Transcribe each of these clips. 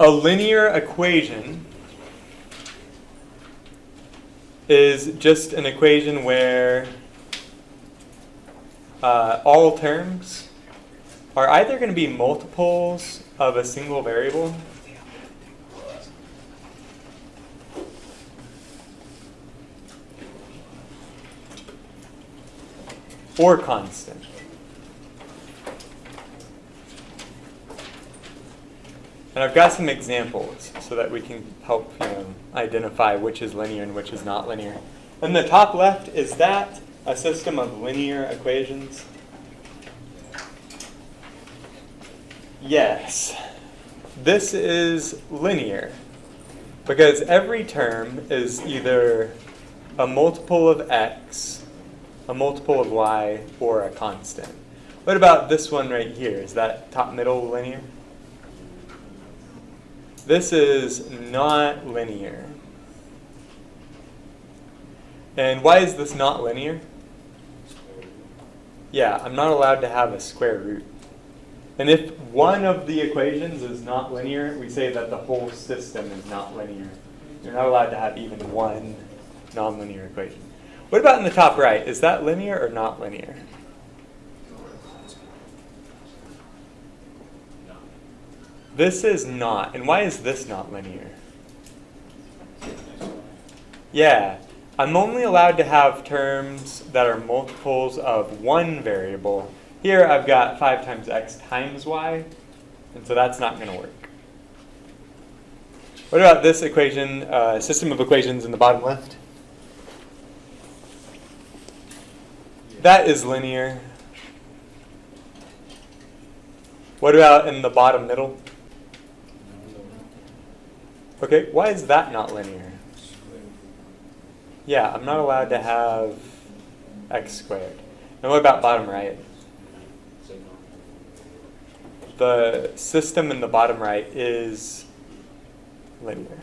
A linear equation is just an equation where all terms are either going to be multiples of a single variable or constant. And I've got some examples so that we can help identify which is linear and which is not linear. In the top left, is that a system of linear equations? Yes. This is linear because every term is either a multiple of x, a multiple of y, or a constant. What about this one right here? Is that top middle linear? This is not linear. And why is this not linear? Yeah, I'm not allowed to have a square root. And if one of the equations is not linear, we say that the whole system is not linear. You're not allowed to have even one nonlinear equation. What about in the top right? Is that linear or not linear? This is not. And why is this not linear? Yeah, I'm only allowed to have terms that are multiples of one variable. Here I've got 5 times x times y, and so that's not going to work. What about this equation, system of equations in the bottom left? That is linear. What about in the bottom middle? Okay, why is that not linear? Yeah, I'm not allowed to have x squared. And what about bottom right? The system in the bottom right is linear.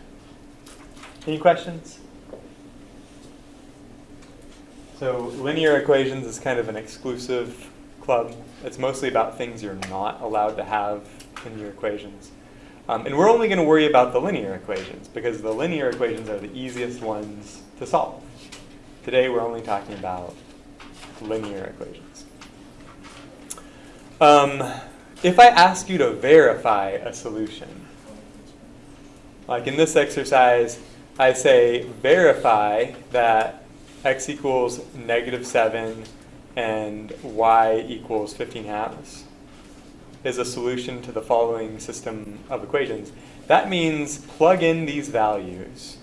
Any questions? So linear equations is kind of an exclusive club. It's mostly about things you're not allowed to have in your equations. And we're only going to worry about the linear equations because the linear equations are the easiest ones to solve. Today we're only talking about linear equations. If I ask you to verify a solution, like in this exercise, I say verify that x equals -7 and y equals 15/2 is a solution to the following system of equations. That means plug in these values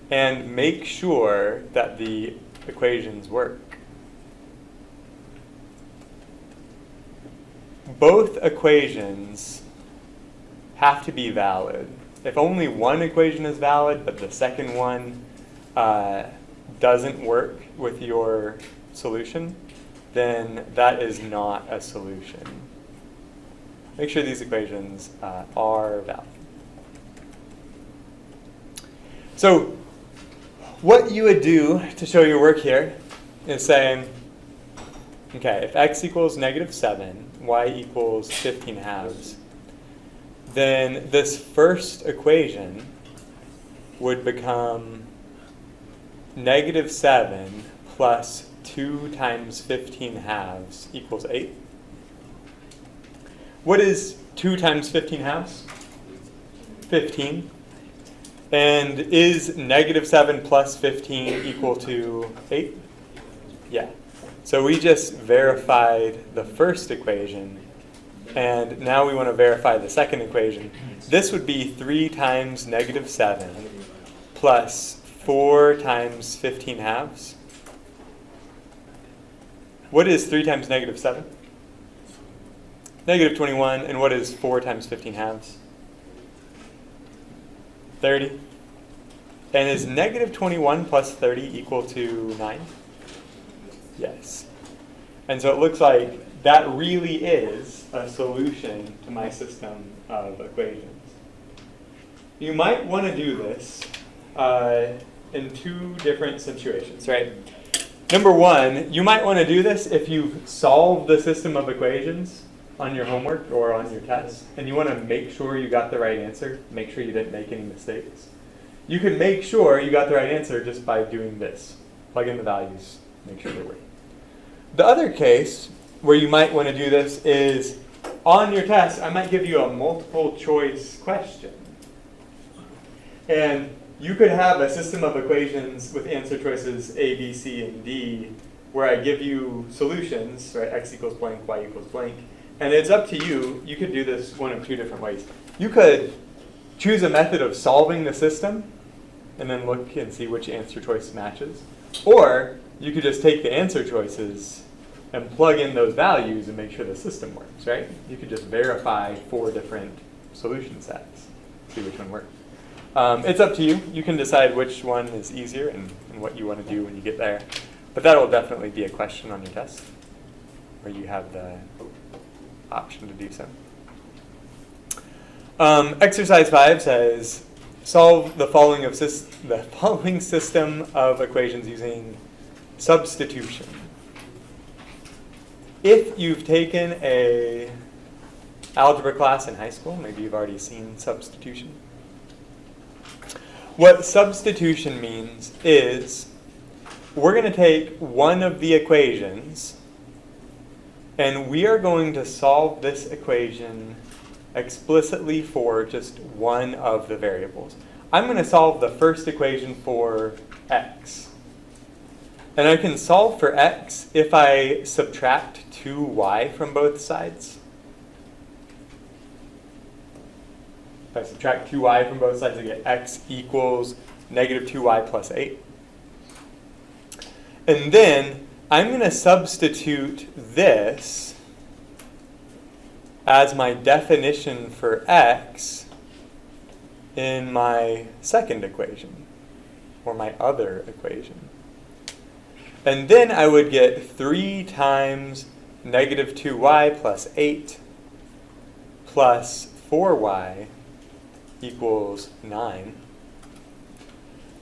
and make sure that the equations work. Both equations have to be valid. If only one equation is valid, but the second one doesn't work with your solution, then that is not a solution. Make sure these equations are valid. So what you would do to show your work here is say, okay, if x equals -7, y equals 15/2, then this first equation would become -7 plus 2 times 15/2 equals 8. What is 2 times 15/2? 15. And is -7 plus 15 equal to 8? Yeah. So we just verified the first equation, and now we want to verify the second equation. This would be 3 times -7 plus 4 times 15/2. What is 3 times -7? -21. And what is 4 times 15/2? 30. And is -21 plus 30 equal to 9? Yes. And so it looks like that really is a solution to my system of equations. You might want to do this in 2 different situations, right? Number one, you might want to do this if you've solved the system of equations on your homework or on your test, and you want to make sure you got the right answer, make sure you didn't make any mistakes, you can make sure you got the right answer just by doing this. Plug in the values, make sure they work. The other case where you might want to do this is on your test, I might give you a multiple choice question. And you could have a system of equations with answer choices A, B, C, and D, where I give you solutions, right? X equals blank, Y equals blank. And it's up to you. You could do this one of two different ways. You could choose a method of solving the system and then look and see which answer choice matches. Or you could just take the answer choices and plug in those values and make sure the system works, right? You could just verify 4 different solution sets, see which one works. It's up to you. You can decide which one is easier and what you want to do when you get there. But that will definitely be a question on your test where you have the option to do so. Exercise 5 says, solve the following system of equations using substitution. If you've taken a algebra class in high school, maybe you've already seen substitution. What substitution means is we're going to take one of the equations and we are going to solve this equation explicitly for just one of the variables. I'm going to solve the first equation for x. And I can solve for x if I subtract 2y from both sides. If I subtract 2y from both sides, I get x equals negative 2y plus 8. And then I'm going to substitute this as my definition for x in my second equation, or my other equation. And then I would get 3 times negative 2y plus 8 plus 4y equals 9.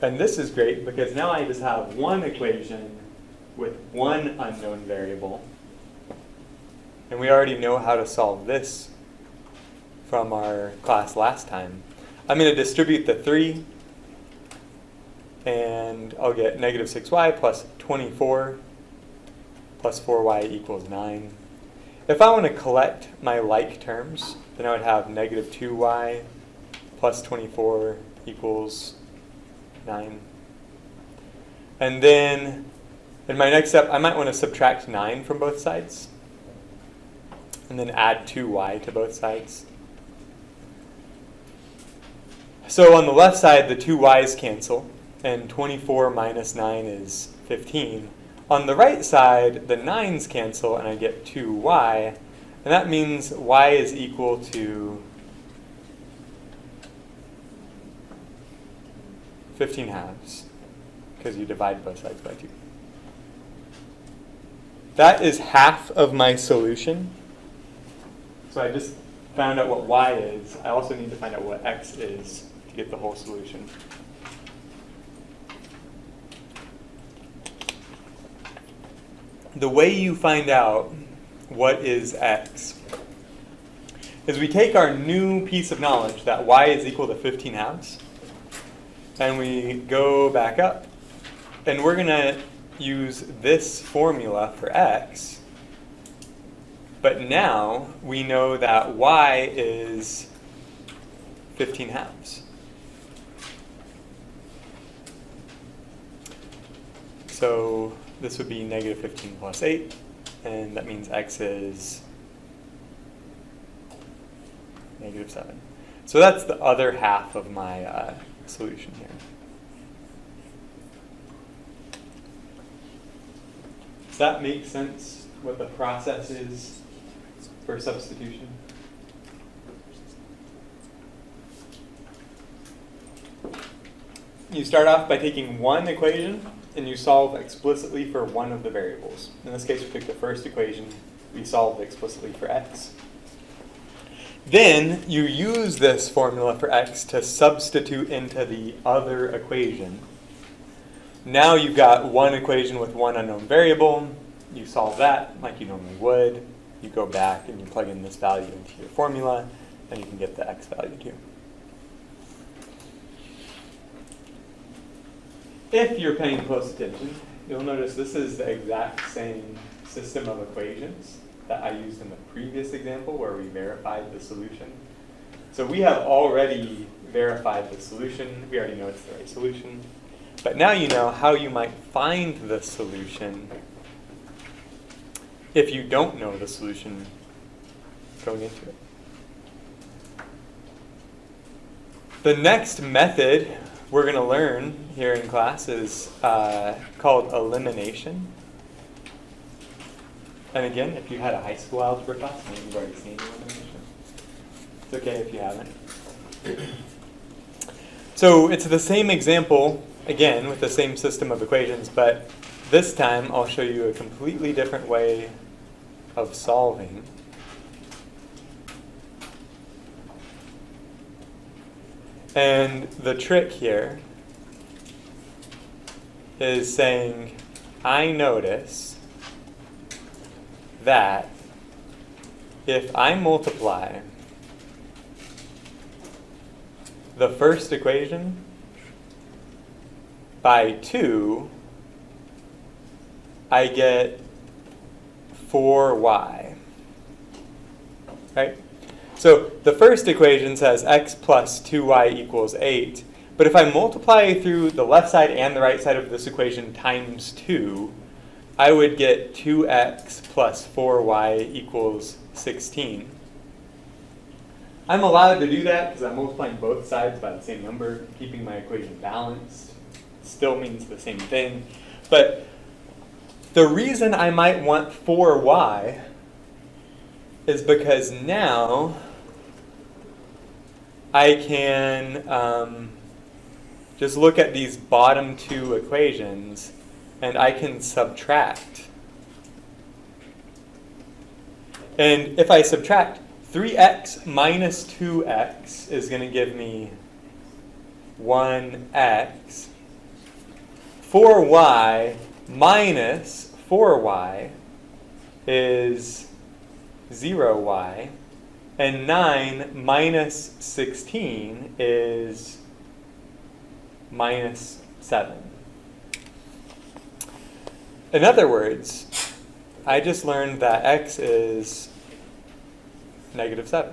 And this is great because now I just have one equation with one unknown variable. And we already know how to solve this from our class last time. I'm going to distribute the 3, and I'll get negative 6y plus 24 plus 4y equals 9. If I want to collect my like terms, then I would have negative 2y plus 24 equals 9. And then in my next step, I might want to subtract 9 from both sides and then add 2y to both sides. So on the left side, the 2y's cancel, and 24 minus 9 is 15. On the right side, the 9's cancel, and I get 2y, and that means y is equal to 15 halves, because you divide both sides by 2. That is half of my solution. So I just found out what y is. I also need to find out what x is to get the whole solution. The way you find out what is x is we take our new piece of knowledge that y is equal to 15 halves, and we go back up, and we're going to use this formula for x, but now we know that y is 15 halves. So this would be negative 15 plus 8, and that means x is negative 7. So that's the other half of my solution here. Does that make sense, what the process is for substitution? You start off by taking one equation and you solve explicitly for one of the variables. In this case, we took the first equation, we solved explicitly for x. Then you use this formula for x to substitute into the other equation. Now you've got one equation with one unknown variable. You solve that like you normally would. you go back and you plug in this value into your formula, and you can get the x value too. If you're paying close attention, you'll notice this is the exact same system of equations that I used in the previous example where we verified the solution. So we have already verified the solution. We already know it's the right solution. But now you know how you might find the solution if you don't know the solution going into it. The next method we're going to learn here in class is called elimination. And again, if you had a high school algebra class, maybe you've already seen elimination. It's okay if you haven't. So it's the same example, again, with the same system of equations, but this time I'll show you a completely different way of solving. And the trick here is saying, I notice that if I multiply the first equation by 2, I get 4y. Right? So the first equation says x plus 2y equals 8. But if I multiply through the left side and the right side of this equation times 2, I would get 2x plus 4y equals 16. I'm allowed to do that because I'm multiplying both sides by the same number, keeping my equation balanced. It still means the same thing. But the reason I might want 4y is because now I can just look at these bottom two equations and I can subtract. And if I subtract, 3x minus 2x is going to give me 1x. 4y minus 4y is 0y. And 9 minus 16 is minus 7. In other words, I just learned that x is negative 7.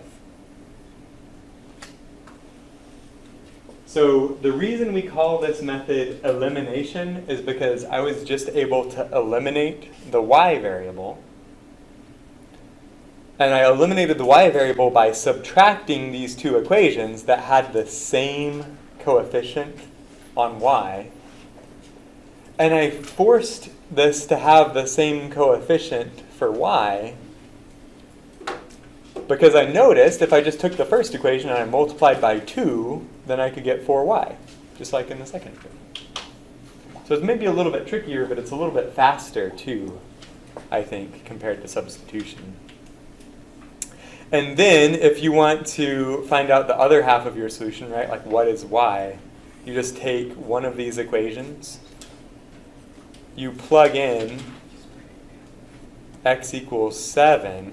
So the reason we call this method elimination is because I was just able to eliminate the y variable. And I eliminated the y variable by subtracting these two equations that had the same coefficient on y. And I forced this to have the same coefficient for y because I noticed if I just took the first equation and I multiplied by 2, then I could get 4y, just like in the second equation. So it's maybe a little bit trickier, but it's a little bit faster too, I think, compared to substitution. And then if you want to find out the other half of your solution, right, like what is y, you just take one of these equations, you plug in x equals 7,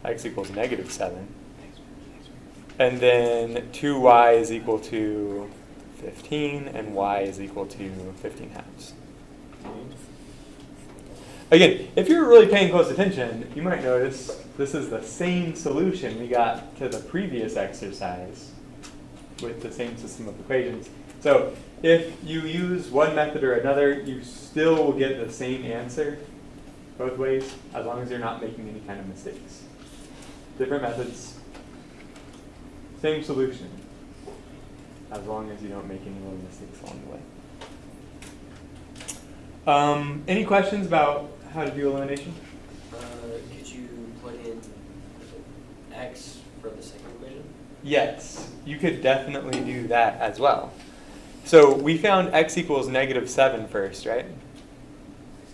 x equals negative 7, and then 2y is equal to 15, and y is equal to 15 halves. Again, if you're really paying close attention, you might notice this is the same solution we got to the previous exercise with the same system of equations. So if you use one method or another, you still will get the same answer both ways, as long as you're not making any kind of mistakes. Different methods, same solution, as long as you don't make any little mistakes along the way. Any questions about how to do elimination? Could you plug in x for the second equation? Yes, you could definitely do that as well. So we found x equals negative 7 first, right?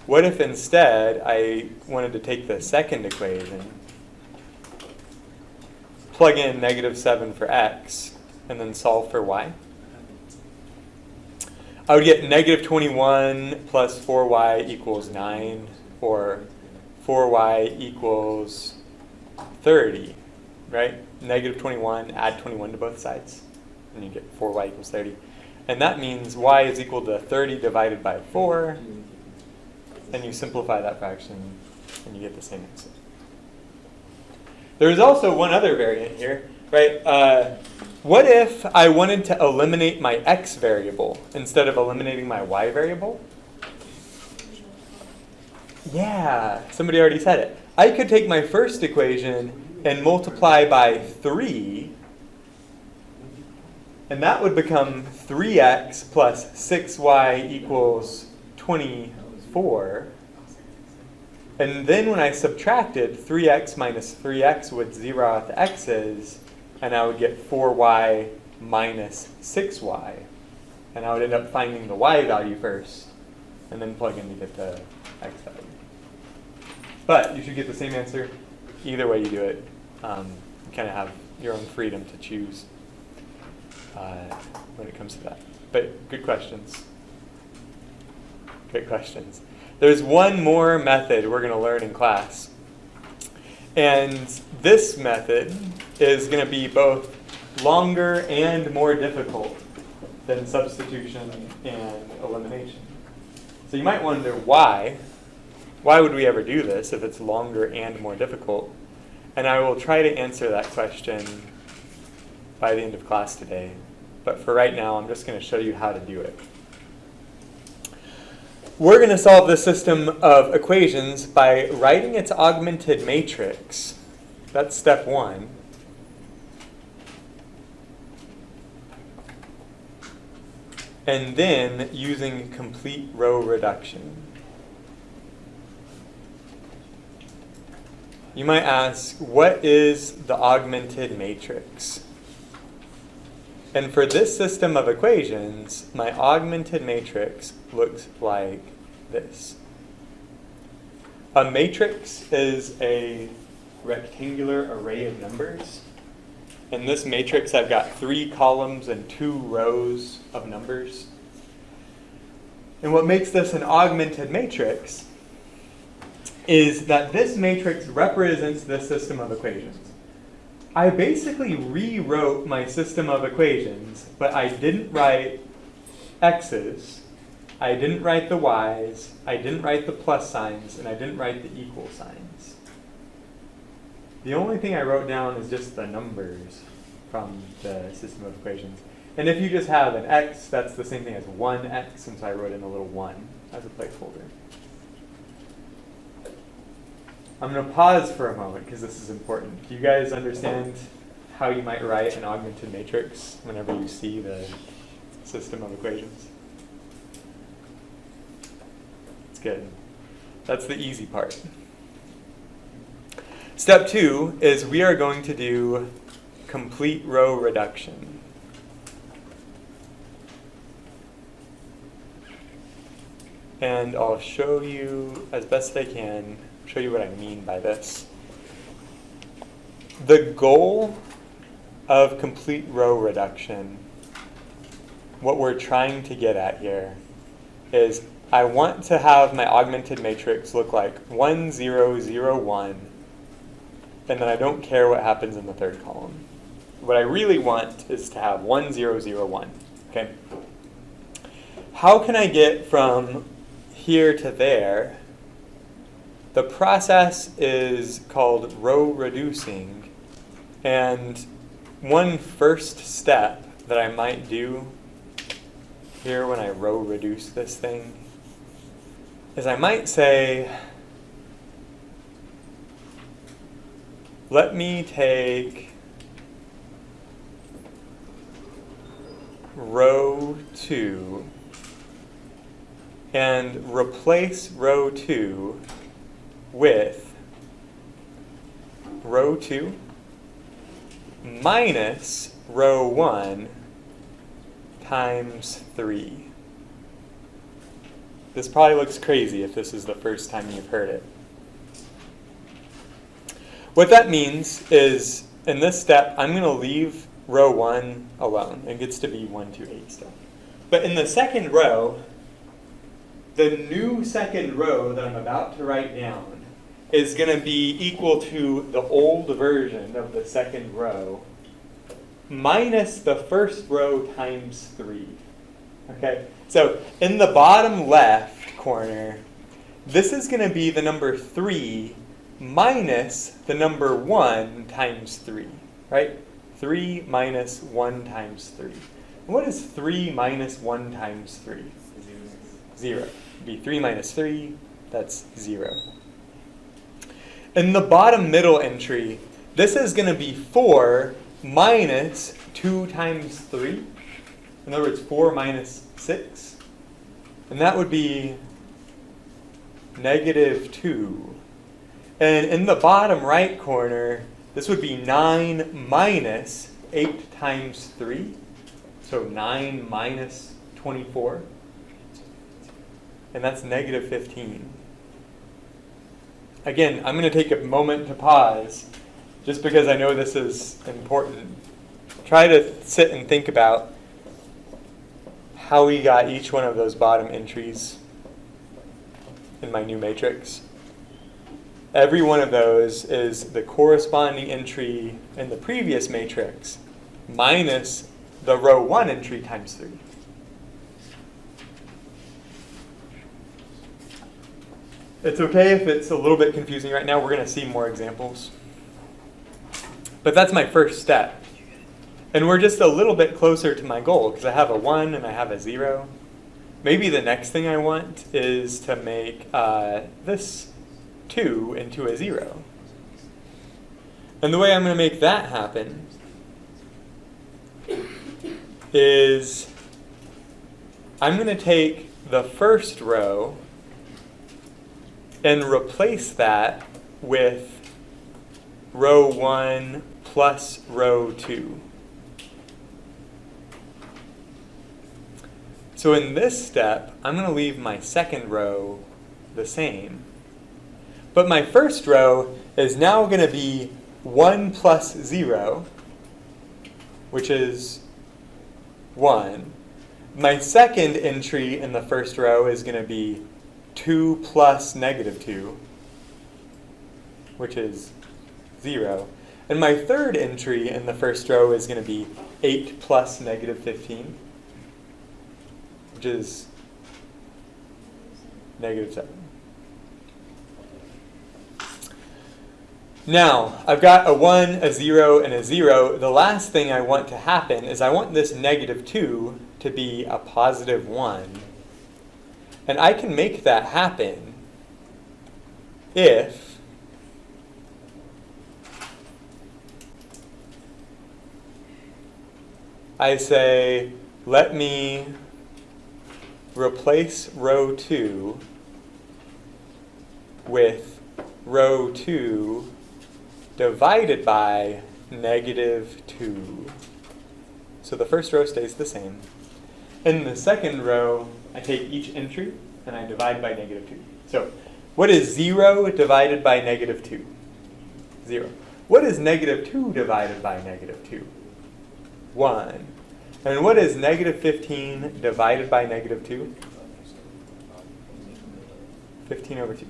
What if instead I wanted to take the second equation, plug in negative 7 for x, and then solve for y? I would get negative 21 plus 4y equals 9, or 4y equals 30, right? Negative 21, add 21 to both sides, and you get 4y equals 30. And that means y is equal to 30 divided by 4, and you simplify that fraction, and you get the same answer. There's also one other variant here, right? What if I wanted to eliminate my x variable instead of eliminating my y variable? Yeah, somebody already said it. I could take my first equation and multiply by 3, and that would become 3x plus 6y equals 24. And then when I subtracted, 3x minus 3x would zero out the x's, and I would get 4y minus 6y. And I would end up finding the y value first, and then plug in to get the x value. But you should get the same answer either way you do it. You kind of have your own freedom to choose when it comes to that. But good questions. Great questions. There's one more method we're going to learn in class. And this method is going to be both longer and more difficult than substitution and elimination. So you might wonder why. Why would we ever do this if it's longer and more difficult? And I will try to answer that question by the end of class today. But for right now, I'm just going to show you how to do it. We're going to solve this system of equations by writing its augmented matrix. That's step 1. And then using complete row reduction. You might ask, what is the augmented matrix? And for this system of equations, my augmented matrix looks like this. A matrix is a rectangular array of numbers. In this matrix, I've got 3 columns and 2 rows of numbers. And what makes this an augmented matrix is that this matrix represents this system of equations. I basically rewrote my system of equations, but I didn't write x's, I didn't write the y's, I didn't write the plus signs, and I didn't write the equal signs. The only thing I wrote down is just the numbers from the system of equations. And if you just have an x, that's the same thing as 1x, since I wrote in a little 1 as a placeholder. I'm going to pause for a moment because this is important. Do you guys understand how you might write an augmented matrix whenever you see the system of equations? It's good. That's the easy part. Step 2 is we are going to do complete row reduction. And I'll show you as best I can, show you what I mean by this. The goal of complete row reduction, what we're trying to get at here, is I want to have my augmented matrix look like 1, 0, 0, 1, and then I don't care what happens in the third column. What I really want is to have 1, 0, 0, 1. Okay? How can I get from here to there? The process is called row reducing, and one first step that I might do here when I row reduce this thing is I might say, let me take row 2 and replace row 2 with row 2 minus row 1 times 3. This probably looks crazy if this is the first time you've heard it. What that means is, in this step, I'm going to leave row 1 alone. It gets to be 1, 2, 8 still. But in the second row, the new second row that I'm about to write down is going to be equal to the old version of the second row minus the first row times 3. Okay, so in the bottom left corner, this is going to be the number 3 minus the number 1 times 3, right? 3 minus 1 times 3. What is 3 minus 1 times 3? 0. It'd be 3 minus 3, that's 0. In the bottom middle entry, this is going to be 4 minus 2 times 3. In other words, 4 minus 6. And that would be negative 2. And in the bottom right corner, this would be 9 minus 8 times 3. So 9 minus 24. And that's negative 15. Again, I'm going to take a moment to pause, just because I know this is important. Try to sit and think about how we got each one of those bottom entries in my new matrix. Every one of those is the corresponding entry in the previous matrix minus the row 1 entry times 3. It's okay if it's a little bit confusing right now. We're going to see more examples. But that's my first step. And we're just a little bit closer to my goal because I have a 1 and I have a 0. Maybe the next thing I want is to make this 2 into a 0. And the way I'm going to make that happen is I'm going to take the first row and replace that with row 1 plus row 2. So in this step, I'm going to leave my second row the same. But my first row is now going to be 1 plus 0, which is 1. My second entry in the first row is going to be 2 plus negative 2, which is 0. And my third entry in the first row is going to be 8 plus negative 15, which is negative 7. Now, I've got a 1, a 0, and a 0. The last thing I want to happen is I want this negative 2 to be a positive 1. And I can make that happen if I say, let me replace row 2 with row 2 divided by negative 2. So the first row stays the same. In the second row, I take each entry and I divide by negative 2. So what is 0 divided by negative 2? 0. What is negative 2 divided by negative 2? 1. And what is negative 15 divided by negative 2? 15 over 2.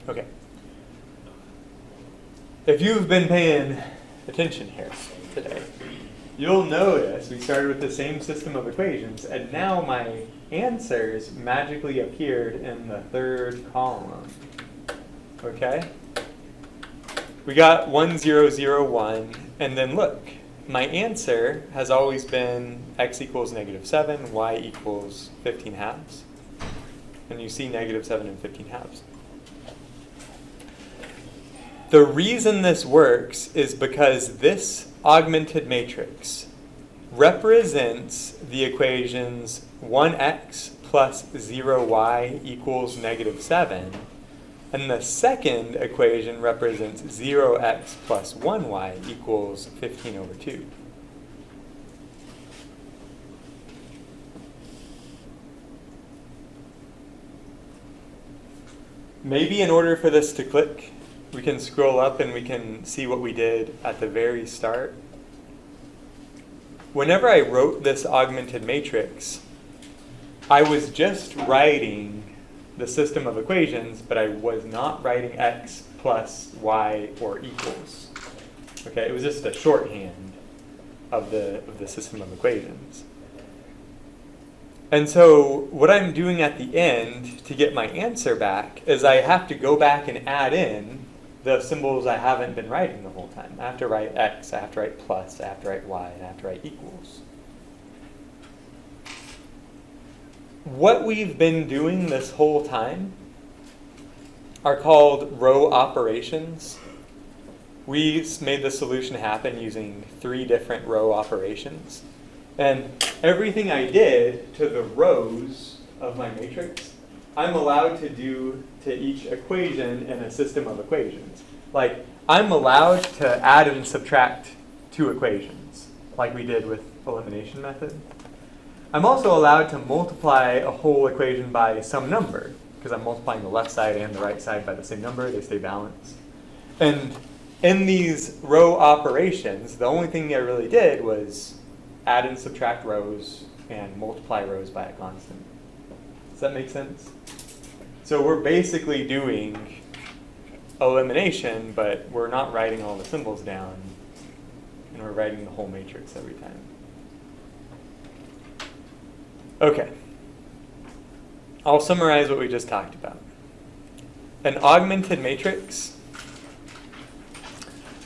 Okay. If you've been paying attention here today, you'll notice we started with the same system of equations, and now my answers magically appeared in the third column. Okay? We got 1, 0, 0, 1, and then look, my answer has always been x equals negative 7, y equals 15 halves. And you see negative 7 and 15 halves. The reason this works is because this augmented matrix represents the equations 1x plus 0y equals negative 7, and the second equation represents 0x plus 1y equals 15 over 2. Maybe in order for this to click, we can scroll up and we can see what we did at the very start. Whenever I wrote this augmented matrix, I was just writing the system of equations, but I was not writing x plus y or equals. Okay, it was just a shorthand of the system of equations. And so what I'm doing at the end to get my answer back is I have to go back and add in the symbols I haven't been writing the whole time. I have to write x, I have to write plus, I have to write y, and I have to write equals. What we've been doing this whole time are called row operations. We made the solution happen using 3 different row operations. And everything I did to the rows of my matrix, I'm allowed to do to each equation in a system of equations. Like, I'm allowed to add and subtract 2 equations, like we did with elimination method. I'm also allowed to multiply a whole equation by some number, because I'm multiplying the left side and the right side by the same number. They stay balanced. And in these row operations, the only thing I really did was add and subtract rows and multiply rows by a constant. Does that make sense? So we're basically doing elimination, but we're not writing all the symbols down, and we're writing the whole matrix every time. Okay. I'll summarize what we just talked about. An augmented matrix,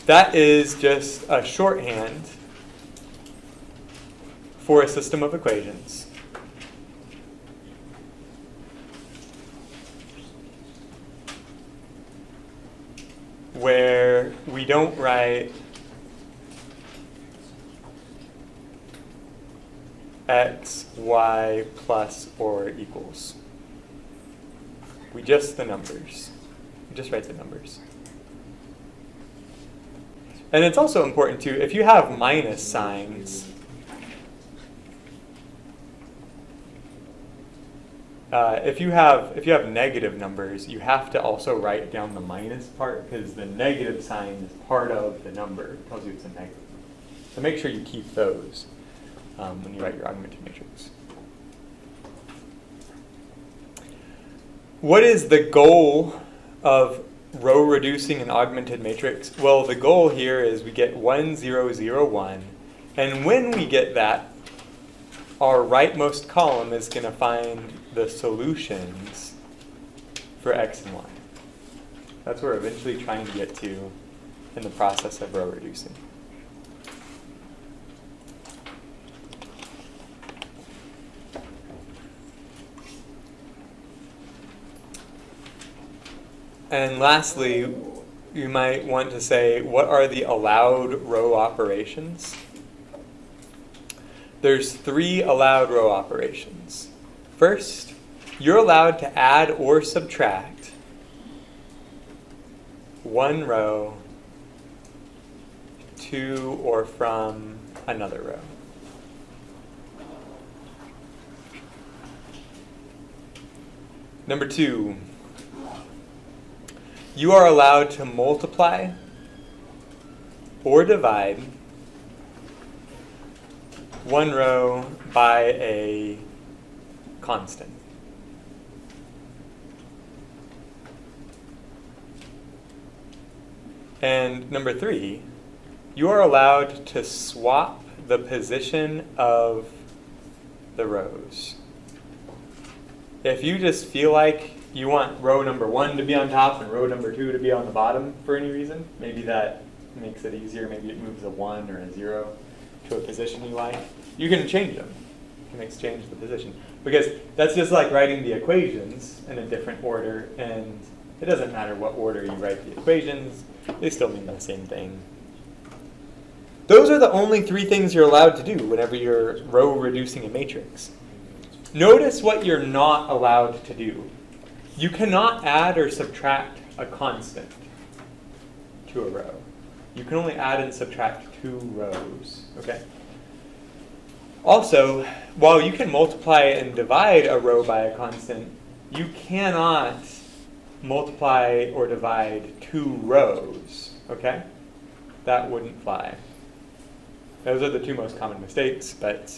that is just a shorthand for a system of equations. Where we don't write x, y, plus, or equals. We just the numbers. We just write the numbers. And it's also important too, if you have minus signs, if you have negative numbers, you have to also write down the minus part, because the negative sign is part of the number. It tells you it's a negative. So make sure you keep those when you write your augmented matrix. What is the goal of row reducing an augmented matrix? Well, the goal here is we get 1, 0, 0, 1. And when we get that, our rightmost column is going to find the solutions for x and y. That's what we're eventually trying to get to in the process of row reducing. And lastly, you might want to say, what are the allowed row operations? There's 3 allowed row operations. First, you're allowed to add or subtract 1 row to or from another row. Number 2, you are allowed to multiply or divide 1 row by a constant. And number 3, you are allowed to swap the position of the rows. If you just feel like you want row number 1 to be on top and row number 2 to be on the bottom for any reason, maybe that makes it easier, maybe it moves a 1 or a 0 to a position you like, you can change them. You can exchange the position. Because that's just like writing the equations in a different order, and it doesn't matter what order you write the equations, they still mean the same thing. Those are the only 3 things you're allowed to do whenever you're row reducing a matrix. Notice what you're not allowed to do. You cannot add or subtract a constant to a row. You can only add and subtract 2 rows, okay? Also, while you can multiply and divide a row by a constant, you cannot multiply or divide 2 rows, okay? That wouldn't fly. Those are the 2 most common mistakes, but,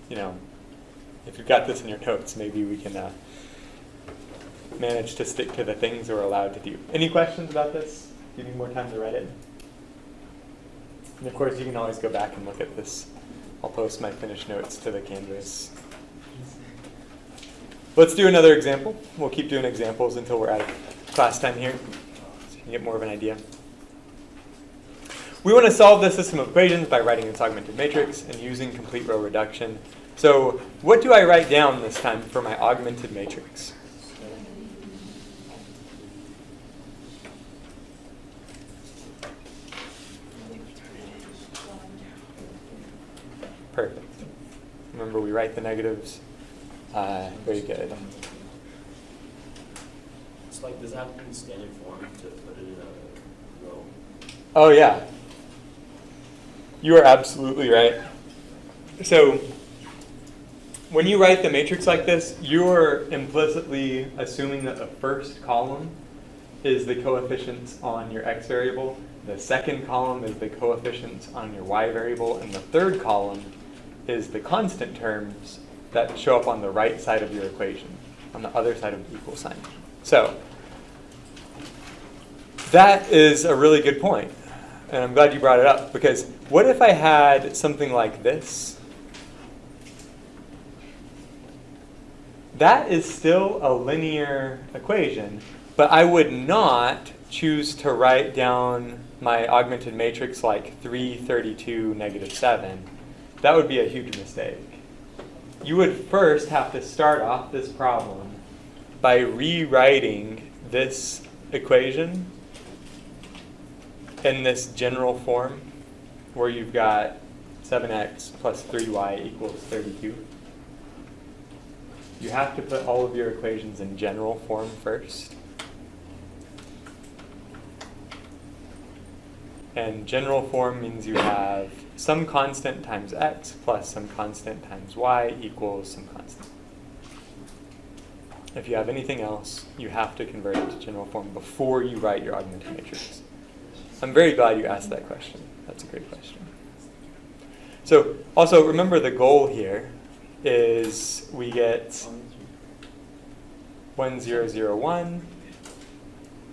you know, if you've got this in your notes, maybe we can manage to stick to the things we're allowed to do. Any questions about this? Do you need more time to write it? And of course, you can always go back and look at this. I'll post my finished notes to the Canvas. Let's do another example. We'll keep doing examples until we're out of class time here, so you can get more of an idea. We want to solve this system of equations by writing its augmented matrix and using complete row reduction. So what do I write down this time for my augmented matrix? Perfect. Remember, we write the negatives. Very good. It's like, does that have to be standard form to put it in a row? Oh, yeah. You are absolutely right. So when you write the matrix like this, you're implicitly assuming that the first column is the coefficients on your x variable, the second column is the coefficients on your y variable, and the third column is the constant terms that show up on the right side of your equation, on the other side of the equal sign. So that is a really good point, and I'm glad you brought it up, because what if I had something like this? That is still a linear equation, but I would not choose to write down my augmented matrix like 3, 32, negative 7. That would be a huge mistake. You would first have to start off this problem by rewriting this equation in this general form where you've got 7x plus 3y equals 32. You have to put all of your equations in general form first. And general form means you have some constant times x plus some constant times y equals some constant. If you have anything else, you have to convert it to general form before you write your augmented matrix. I'm very glad you asked that question. That's a great question. So also remember, the goal here is we get 1, 0, 0, 1.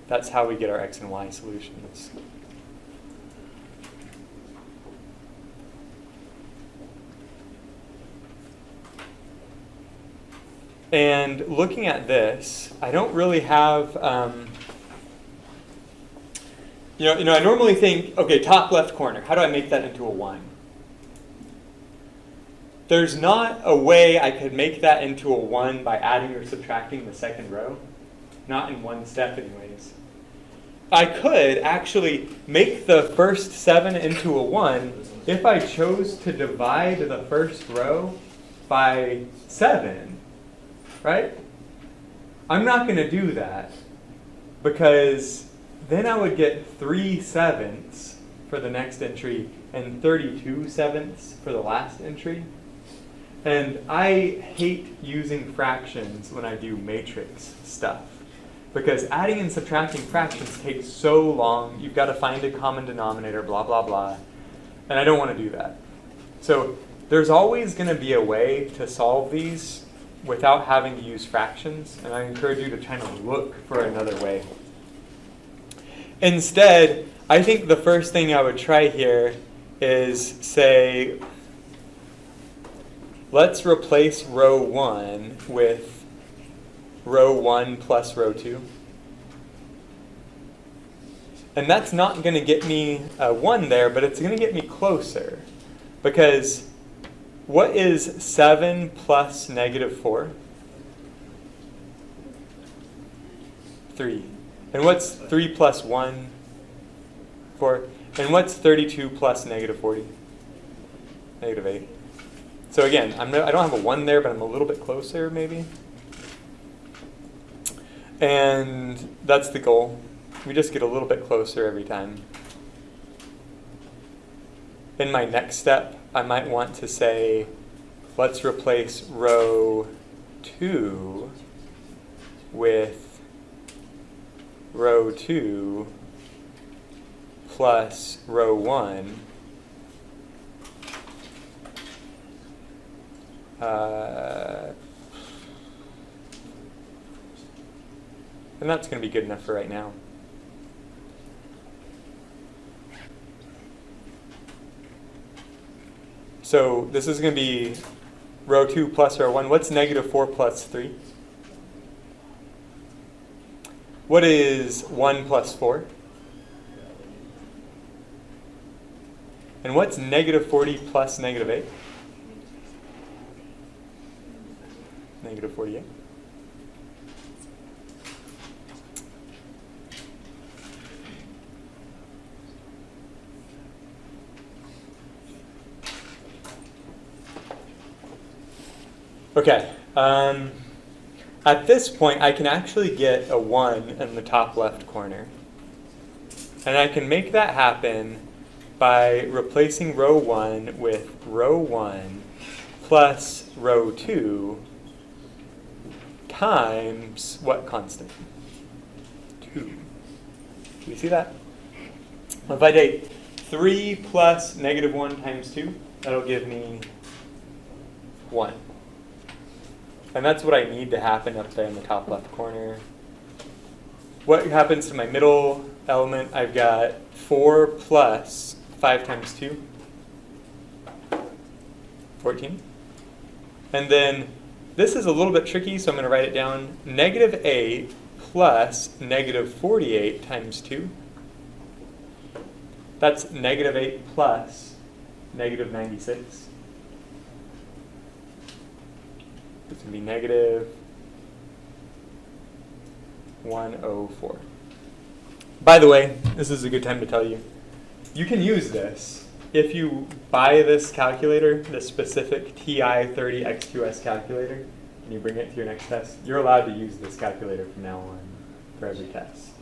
That's how we get our x and y solutions. And looking at this, I don't really have, I normally think, okay, top left corner, how do I make that into a 1? There's not a way I could make that into a 1 by adding or subtracting the second row. Not in one step anyways. I could actually make the first 7 into a 1 if I chose to divide the first row by 7. Right? I'm not going to do that because then I would get 3 sevenths for the next entry and 32 sevenths for the last entry. And I hate using fractions when I do matrix stuff because adding and subtracting fractions takes so long. You've got to find a common denominator, blah, blah, blah. And I don't want to do that. So there's always going to be a way to solve these without having to use fractions, and I encourage you to try to look for another way. Instead, I think the first thing I would try here is say, let's replace row 1 with row 1 plus row 2. And that's not going to get me a 1 there, but it's going to get me closer, because what is 7 plus negative 4? 3. And what's 3 plus 1? 4. And what's 32 plus negative 40? Negative 8. So again, I don't have a 1 there, but I'm a little bit closer maybe. And that's the goal. We just get a little bit closer every time. In my next step, I might want to say, let's replace row 2 with row 2 plus row 1. And that's going to be good enough for right now. So this is going to be row 2 plus row 1. What's negative 4 plus 3? What is 1 plus 4? And what's negative 40 plus negative 8? Negative 48. Okay. At this point, I can actually get a 1 in the top left corner. And I can make that happen by replacing row 1 with row 1 plus row 2 times what constant? 2. Do you see that? If I take 3 plus negative 1 times 2, that'll give me 1. And that's what I need to happen up there in the top left corner. What happens to my middle element? I've got 4 plus 5 times 2, 14. And then this is a little bit tricky, so I'm going to write it down. Negative 8 plus negative 48 times 2. That's negative 8 plus negative 96. It's going to be negative 104. By the way, this is a good time to tell you, you can use this. If you buy this calculator, this specific TI-30X2S calculator, and you bring it to your next test, you're allowed to use this calculator from now on for every test.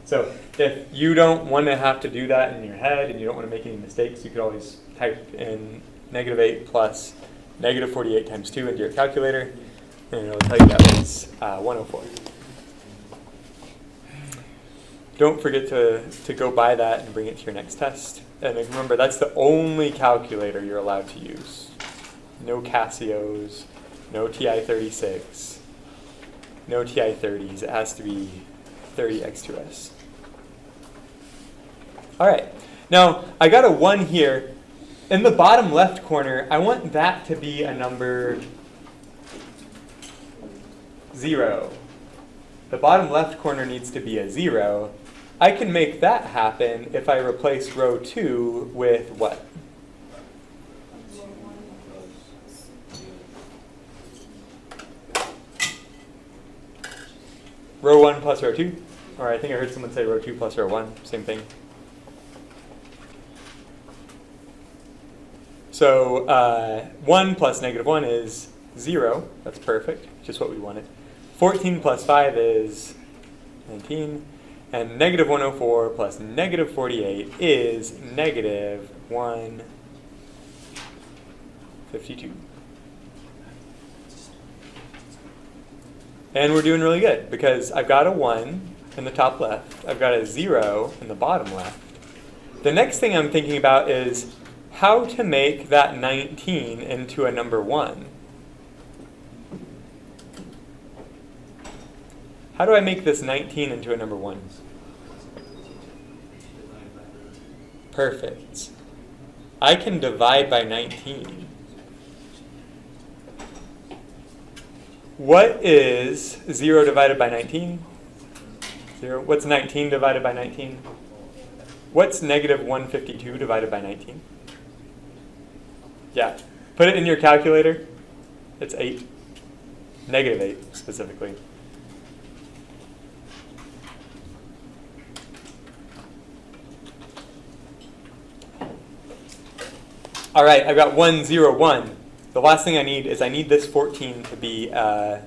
So if you don't want to have to do that in your head and you don't want to make any mistakes, you could always type in negative 8 plus negative 48 times 2 into your calculator, and it'll tell you that was 104. Don't forget to go buy that and bring it to your next test. And remember, that's the only calculator you're allowed to use. No Casios, no TI-36, no TI-30s. It has to be 30X2S. All right. Now, I got a 1 here. In the bottom left corner, I want that to be a number 0. The bottom left corner needs to be a 0. I can make that happen if I replace row 2 with what? Row 1 plus row 2? Or I think I heard someone say row 2 plus row 1. Same thing. So 1 plus negative 1 is 0. That's perfect, just what we wanted. 14 plus 5 is 19. And negative 104 plus negative 48 is negative 152. And we're doing really good because I've got a 1 in the top left. I've got a 0 in the bottom left. The next thing I'm thinking about is how to make that 19 into a number 1. How do I make this 19 into a number 1? Perfect. I can divide by 19. What is 0 divided by 19? 0. What's 19 divided by 19? What's negative 152 divided by 19? Yeah. Put it in your calculator. It's 8. Negative 8, specifically. All right, I've got 1, 0, 1. The last thing I need is I need this 14 to be I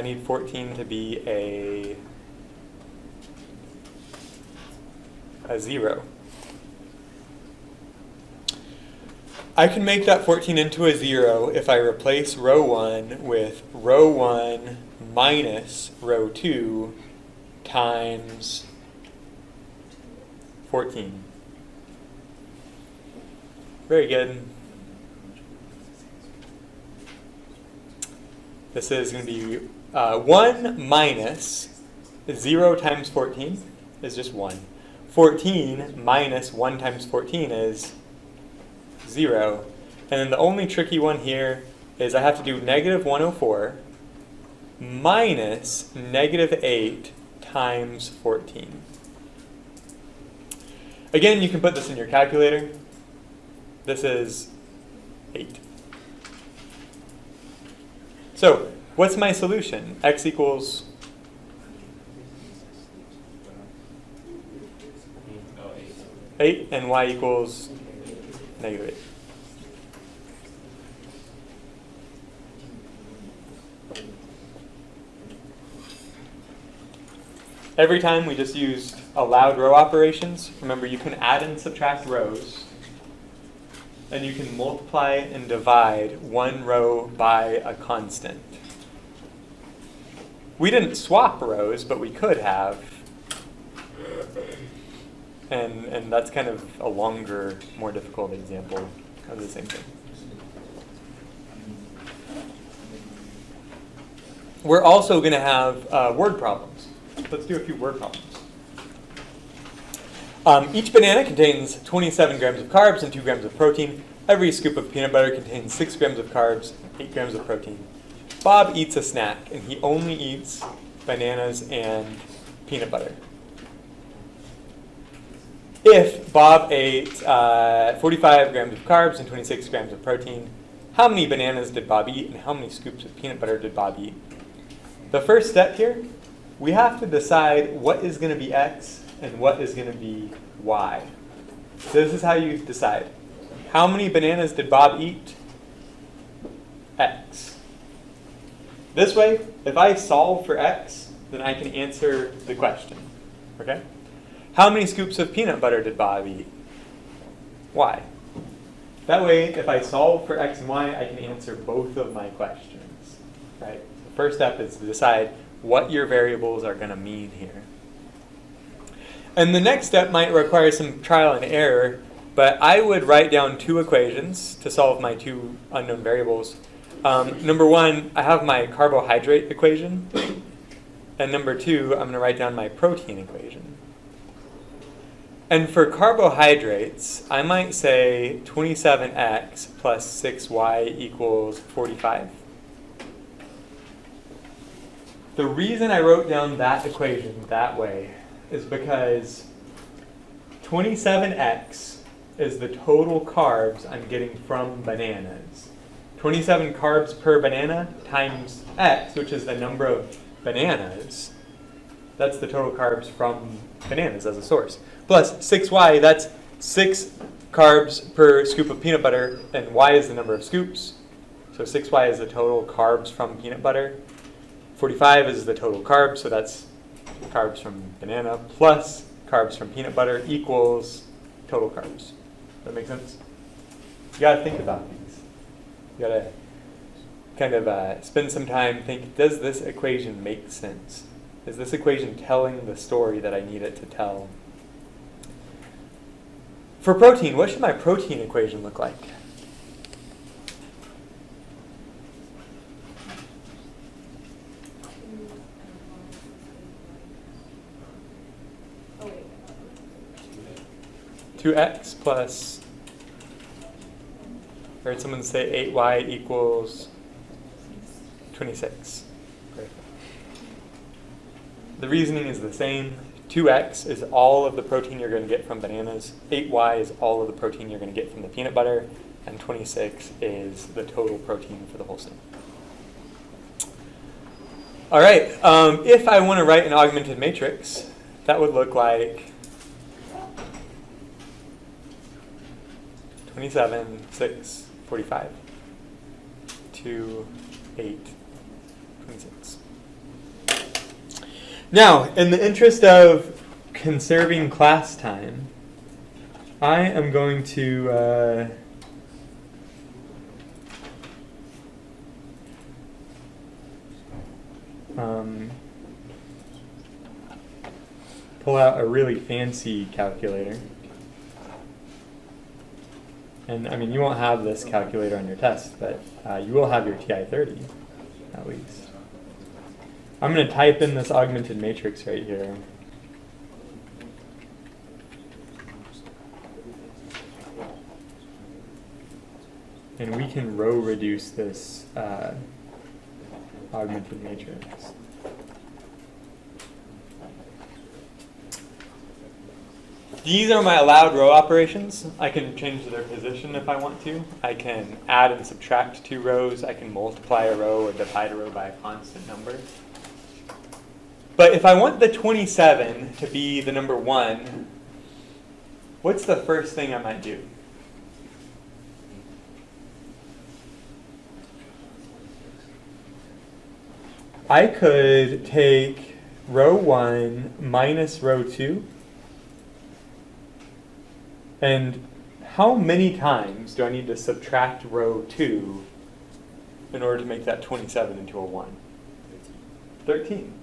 need 14 to be a 0. I can make that 14 into a 0 if I replace row 1 with row 1 minus row 2 times 14. Very good. This is going to be 1 minus 0 times 14 is just 1. 14 minus 1 times 14 is 0. And then the only tricky one here is I have to do negative 104 minus negative 8 times 14. Again, you can put this in your calculator. This is 8. So, what's my solution? X equals Oh, 8. 8 and y equals negative 8. Every time we just used allowed row operations. Remember, you can add and subtract rows. And you can multiply and divide one row by a constant. We didn't swap rows, but we could have. And that's kind of a longer, more difficult example of the same thing. We're also going to have word problems. Let's do a few word problems. Each banana contains 27 grams of carbs and 2 grams of protein. Every scoop of peanut butter contains 6 grams of carbs, 8 grams of protein. Bob eats a snack, and he only eats bananas and peanut butter. If Bob ate 45 grams of carbs and 26 grams of protein, how many bananas did Bob eat, and how many scoops of peanut butter did Bob eat? The first step here, we have to decide what is going to be X and what is going to be Y. So this is how you decide. How many bananas did Bob eat? X. This way, if I solve for X, then I can answer the question. Okay? How many scoops of peanut butter did Bob eat? Y. That way, if I solve for X and Y, I can answer both of my questions. Right? The first step is to decide what your variables are going to mean here. And the next step might require some trial and error, but I would write down 2 equations to solve my 2 unknown variables. Number 1, I have my carbohydrate equation. And number 2, I'm going to write down my protein equation. And for carbohydrates, I might say 27x plus 6y equals 45. The reason I wrote down that equation that way is because 27x is the total carbs I'm getting from bananas. 27 carbs per banana times x, which is the number of bananas, that's the total carbs from bananas as a source. Plus 6y, that's 6 carbs per scoop of peanut butter, and y is the number of scoops. So 6y is the total carbs from peanut butter. 45 is the total carbs, so that's carbs from banana plus carbs from peanut butter equals total carbs. That make sense? You gotta think about these. You gotta kind of spend some time thinking, does this equation make sense? Is this equation telling the story that I need it to tell? For protein, what should my protein equation look like? Oh, 2x plus, or did someone say 8y equals 26? Great. The reasoning is the same. 2x is all of the protein you're going to get from bananas. 8y is all of the protein you're going to get from the peanut butter. And 26 is the total protein for the whole thing. All right, if I want to write an augmented matrix, that would look like 27, 6, 45, 2, 8, 26. Now, in the interest of conserving class time, I am going to pull out a really fancy calculator. And I mean, you won't have this calculator on your test, but you will have your TI-30. at least. I'm going to type in this augmented matrix right here. And we can row reduce this augmented matrix. These are my allowed row operations. I can change their position if I want to. I can add and subtract 2 rows. I can multiply a row or divide a row by a constant number. But if I want the 27 to be the number 1, what's the first thing I might do? I could take row 1 minus row 2. And how many times do I need to subtract row 2 in order to make that 27 into a 1? 13.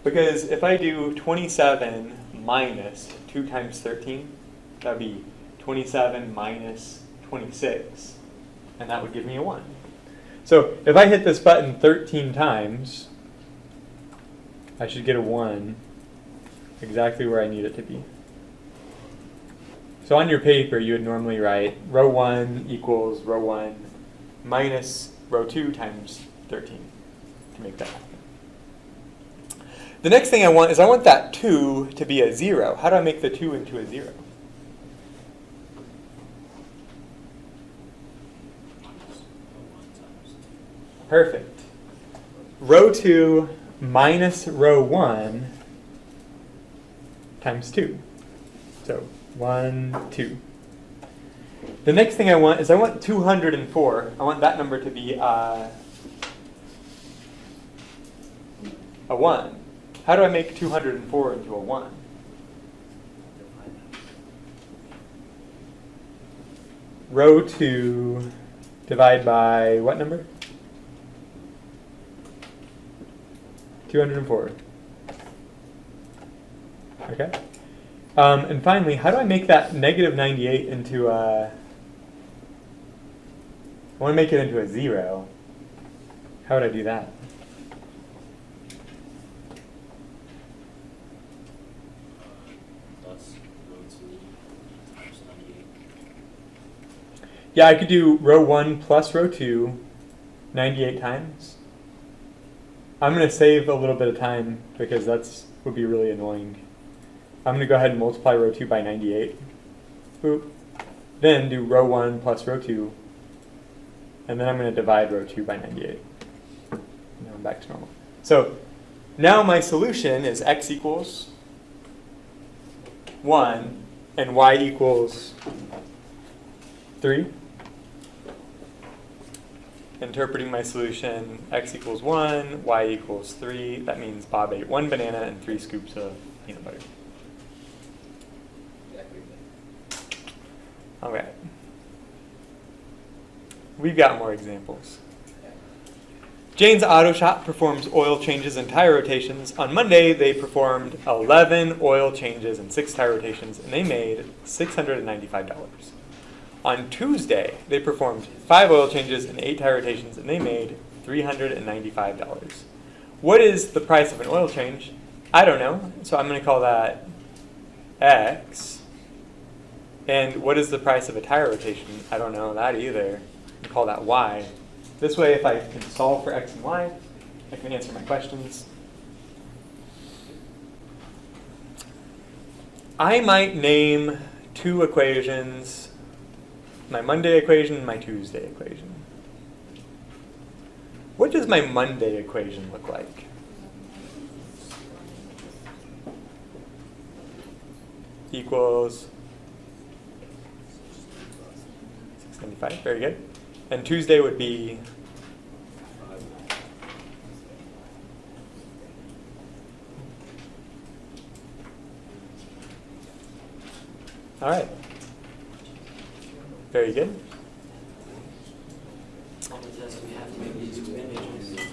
Because if I do 27 minus 2 times 13, that would be 27 minus 26, and that would give me a 1. So if I hit this button 13 times, I should get a 1 exactly where I need it to be. So on your paper, you would normally write row 1 equals row 1 minus row 2 times 13 to make that happen. The next thing I want is I want that 2 to be a 0. How do I make the 2 into a 0? Perfect. Row 2 minus row 1 times 2. So 1, 2. The next thing I want is I want 204. I want that number to be a 1. How do I make 204 into a 1? Row 2 divide by what number? 204. Okay. And finally, how do I make that negative 98 into a... I want to make it into a 0. How would I do that? That's row 2 times 98. Yeah, I could do row 1 plus row 2, 98 times. I'm going to save a little bit of time because that's would be really annoying. I'm going to go ahead and multiply row 2 by 98. Boop. Then do row 1 plus row 2. And then I'm going to divide row 2 by 98. Now I'm back to normal. So now my solution is x equals 1 and y equals 3. Interpreting my solution, x equals 1, y equals 3. That means Bob ate 1 banana and 3 scoops of peanut butter. All right. We've got more examples. Jane's Auto Shop performs oil changes and tire rotations. On Monday, they performed 11 oil changes and 6 tire rotations, and they made $695. On Tuesday, they performed 5 oil changes and 8 tire rotations, and they made $395. What is the price of an oil change? I don't know, so I'm going to call that X. And what is the price of a tire rotation? I don't know that either. I'm call that Y. This way, if I can solve for X and Y, I can answer my questions. I might name 2 equations, my Monday equation and my Tuesday equation. What does my Monday equation look like? Equals 695, very good. And Tuesday would be all right. Very good. On the test, we have to make these 2 images. Then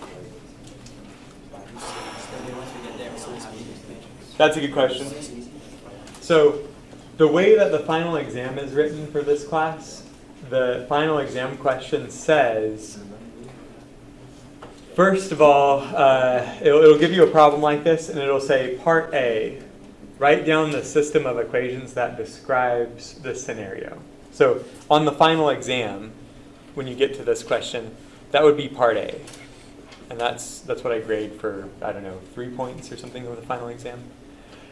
once we get there, we don't have to make images. That's a good question. So the way that the final exam is written for this class, the final exam question says, First of all, it'll give you a problem like this, and it'll say, part A, write down the system of equations that describes this scenario. So on the final exam, when you get to this question, that would be part A. And that's what I grade for, I don't know, 3 points or something over the final exam.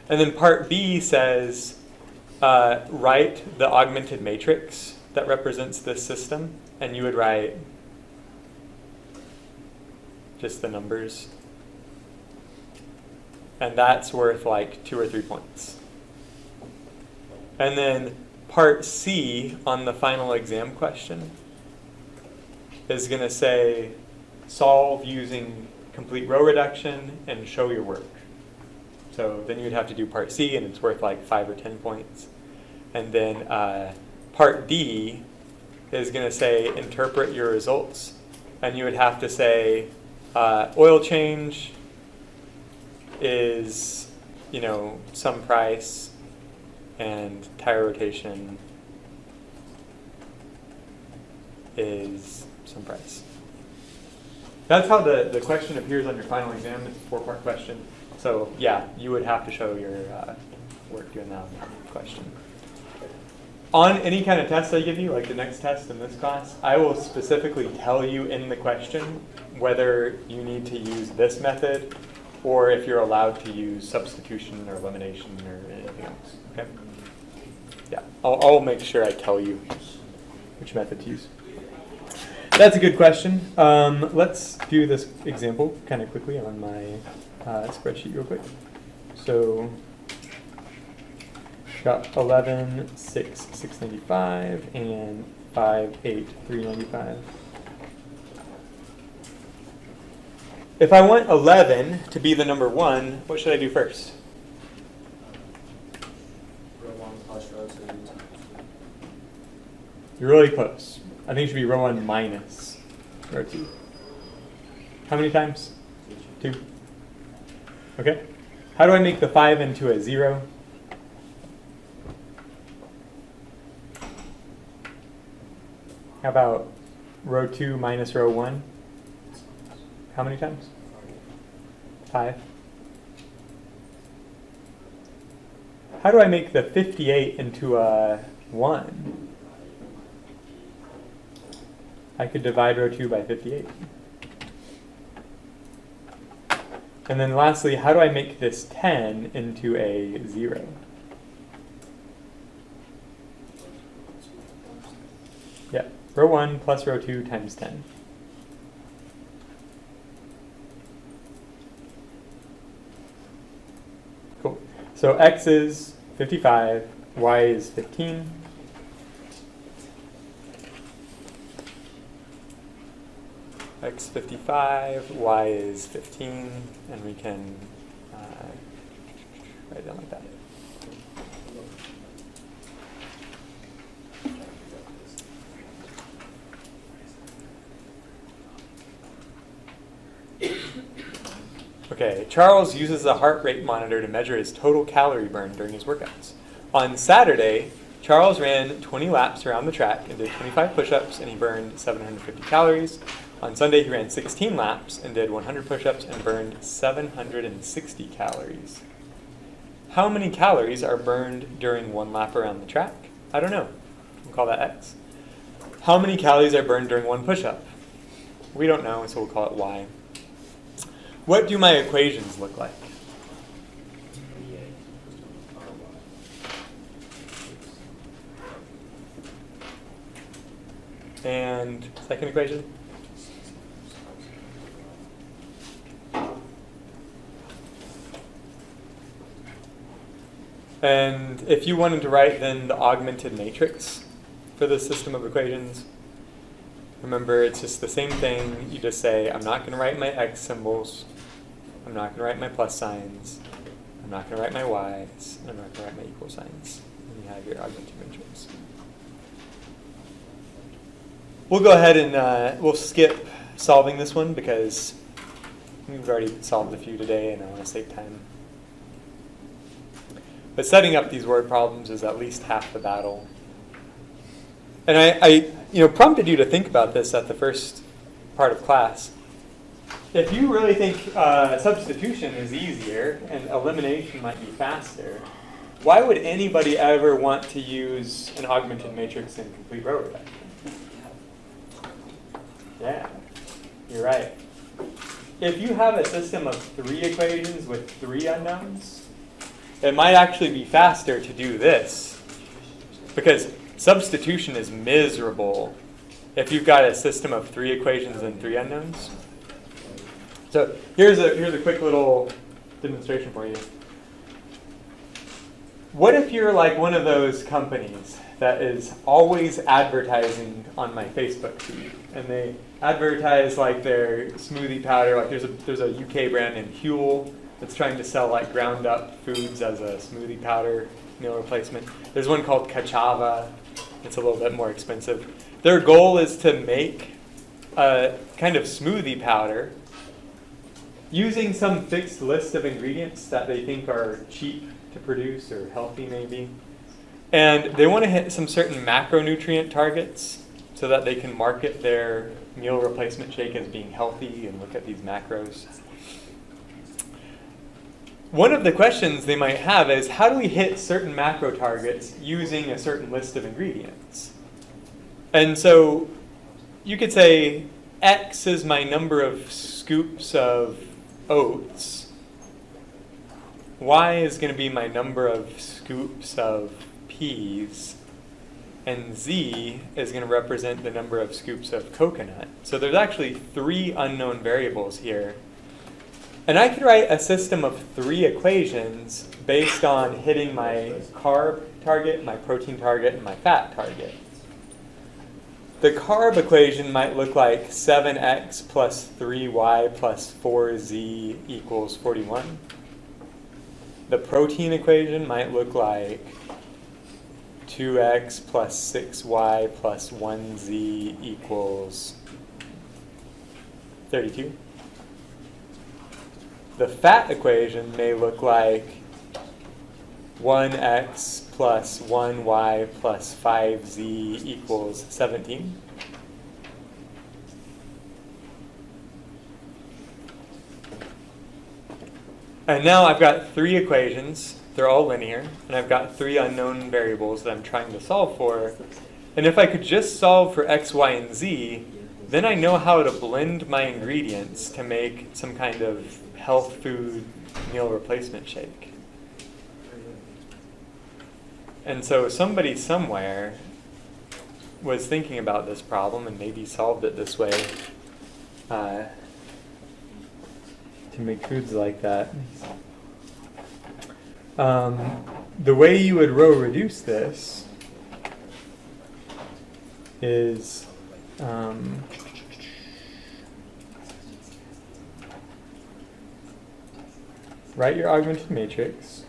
And then part B says, write the augmented matrix that represents this system, and you would write just the numbers. And that's worth like 2 or 3 points. And then part C on the final exam question is going to say, solve using complete row reduction and show your work. So then you'd have to do part C, and it's worth like 5 or 10 points. And then part D is going to say, interpret your results. And you would have to say, oil change is, some price, and tire rotation is some price. That's how the question appears on your final exam. It's a 4-part question. So yeah, you would have to show your work doing that question. On any kind of test I give you, like the next test in this class, I will specifically tell you in the question whether you need to use this method or if you're allowed to use substitution or elimination or anything else. Okay? Yeah, I'll make sure I tell you which method to use. That's a good question. Let's do this example kind of quickly on my spreadsheet real quick. So got 11, 6, 695, and 5, 8, 395. If I want 11 to be the number 1, what should I do first? Row 1 plus row 2. You're really close. I think it should be row 1 minus row 2. How many times? 2. Okay. How do I make the 5 into a 0? How about row 2 minus row 1? How many times? 5. How do I make the 58 into a 1? I could divide row 2 by 58. And then lastly, how do I make this 10 into a 0? Yeah, row 1 plus row 2 times 10. Cool. So x is 55, y is 15. X 55, y is 15, and we can write it down like that. Okay, Charles uses a heart rate monitor to measure his total calorie burn during his workouts. On Saturday, Charles ran 20 laps around the track and did 25 push-ups, and he burned 750 calories. On Sunday, he ran 16 laps and did 100 push-ups and burned 760 calories. How many calories are burned during 1 lap around the track? I don't know. We'll call that X. How many calories are burned during 1 push-up? We don't know, so we'll call it Y. What do my equations look like? And second equation? And if you wanted to write then the augmented matrix for the system of equations, remember it's just the same thing. You just say, I'm not going to write my x symbols. I'm not going to write my plus signs. I'm not going to write my y's. I'm not going to write my equal signs. And you have your augmented matrix. We'll go ahead and we'll skip solving this one because we've already solved a few today and I want to save time. But setting up these word problems is at least half the battle. And I prompted you to think about this at the first part of class. if you really think substitution is easier and elimination might be faster, why would anybody ever want to use an augmented matrix in complete row reduction? Yeah, you're right. If you have a system of 3 equations with 3 unknowns, it might actually be faster to do this, because substitution is miserable if you've got a system of 3 equations and 3 unknowns. So here's a quick little demonstration for you. What if you're like one of those companies that is always advertising on my Facebook feed, and they advertise like their smoothie powder? Like there's a UK brand named Huel that's trying to sell like ground up foods as a smoothie powder meal replacement. There's one called Kachava. It's a little bit more expensive. Their goal is to make a kind of smoothie powder using some fixed list of ingredients that they think are cheap to produce or healthy maybe. And they want to hit some certain macronutrient targets so that they can market their meal replacement shake as being healthy and look at these macros. One of the questions they might have is, how do we hit certain macro targets using a certain list of ingredients? And so you could say X is my number of scoops of oats. Y is going to be my number of scoops of peas. And Z is going to represent the number of scoops of coconut. So there's actually 3 unknown variables here. And I could write a system of 3 equations based on hitting my carb target, my protein target, and my fat target. The carb equation might look like 7x plus 3y plus 4z equals 41. The protein equation might look like 2x plus 6y plus 1z equals 32. The fat equation may look like 1x plus 1y plus 5z equals 17. And now I've got 3 equations. They're all linear. And I've got 3 unknown variables that I'm trying to solve for. And if I could just solve for x, y, and z, then I know how to blend my ingredients to make some kind of health food meal replacement shake. And so somebody somewhere was thinking about this problem and maybe solved it this way to make foods like that. The way you would row reduce this is write your augmented matrix.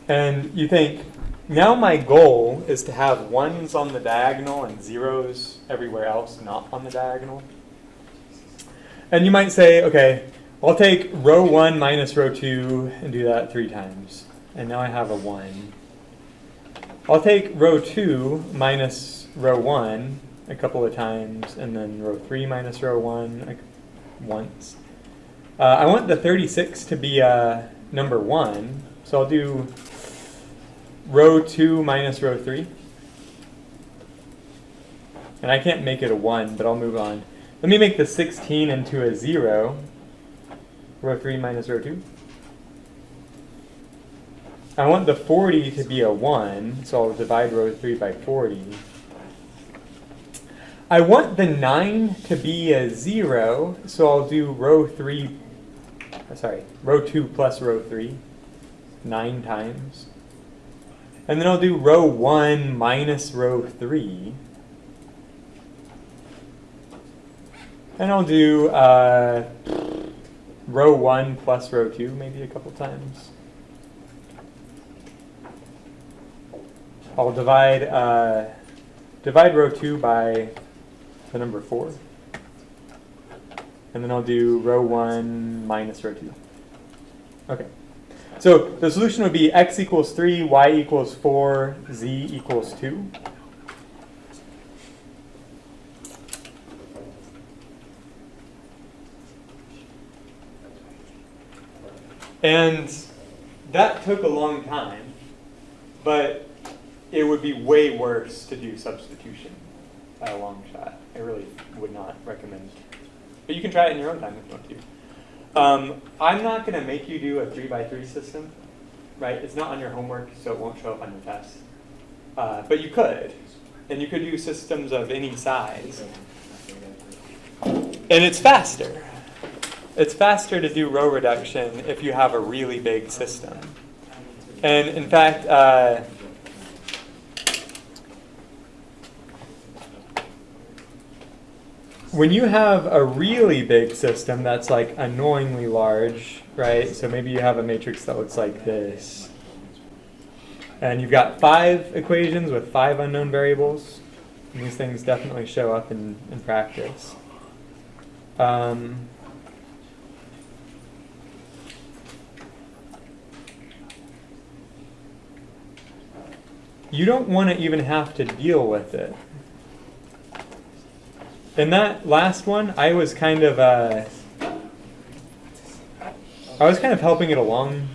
And you think, now my goal is to have 1s on the diagonal and 0s everywhere else not on the diagonal. And you might say, okay, I'll take row 1 minus row 2 and do that 3 times. And now I have a 1. I'll take row 2 minus row 1 a couple of times, and then row 3 minus row 1 once. I want the 36 to be number 1, so I'll do row 2 minus row 3. And I can't make it a 1, but I'll move on. Let me make the 16 into a 0. Row 3 minus row 2. I want the 40 to be a 1, so I'll divide row 3 by 40. I want the 9 to be a 0, so I'll do row 2 plus row 3, 9 times. And then I'll do row 1 minus row 3. And I'll do row 1 plus row 2 maybe a couple times. I'll divide row 2 by the number 4. And then I'll do row 1 minus row 2. Okay. So the solution would be x equals 3, y equals 4, z equals 2. And that took a long time, but it would be way worse to do substitution by a long shot. I really would not recommend. But you can try it in your own time if you want to. I'm not going to make you do a 3x3 system, right? It's not on your homework, so it won't show up on your test. But you could. And you could do systems of any size. And it's faster. It's faster to do row reduction if you have a really big system. And in fact, when you have a really big system that's like annoyingly large, right? So maybe you have a matrix that looks like this. And you've got 5 equations with 5 unknown variables. And these things definitely show up in practice. You don't want to even have to deal with it. In that last one, I was kind of helping it along.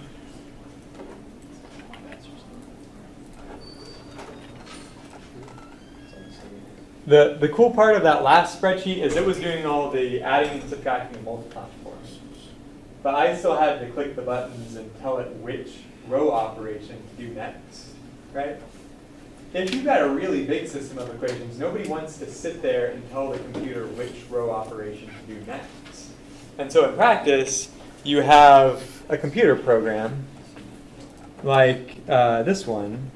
The cool part of that last spreadsheet is it was doing all the adding and subtracting and multiplying for us. But I still had to click the buttons and tell it which row operation to do next, right? If you've got a really big system of equations, nobody wants to sit there and tell the computer which row operation to do next. And so in practice, you have a computer program like this one,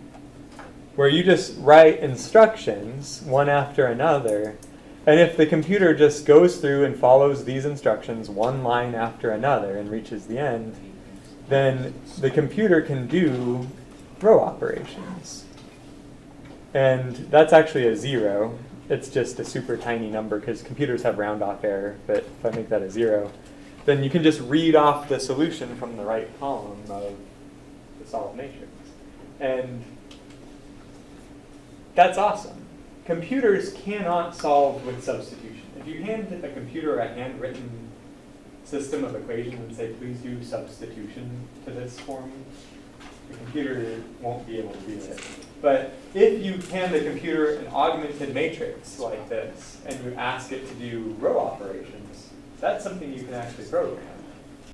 where you just write instructions one after another. And if the computer just goes through and follows these instructions one line after another and reaches the end, then the computer can do row operations. And that's actually a 0. It's just a super tiny number because computers have round off error. But if I make that a 0, then you can just read off the solution from the right column of the solved matrix. And that's awesome. Computers cannot solve with substitution. If you hand a computer a handwritten system of equations and say, please do substitution to this for me, the computer won't be able to do it. But if you hand the computer an augmented matrix like this, and you ask it to do row operations, that's something you can actually program.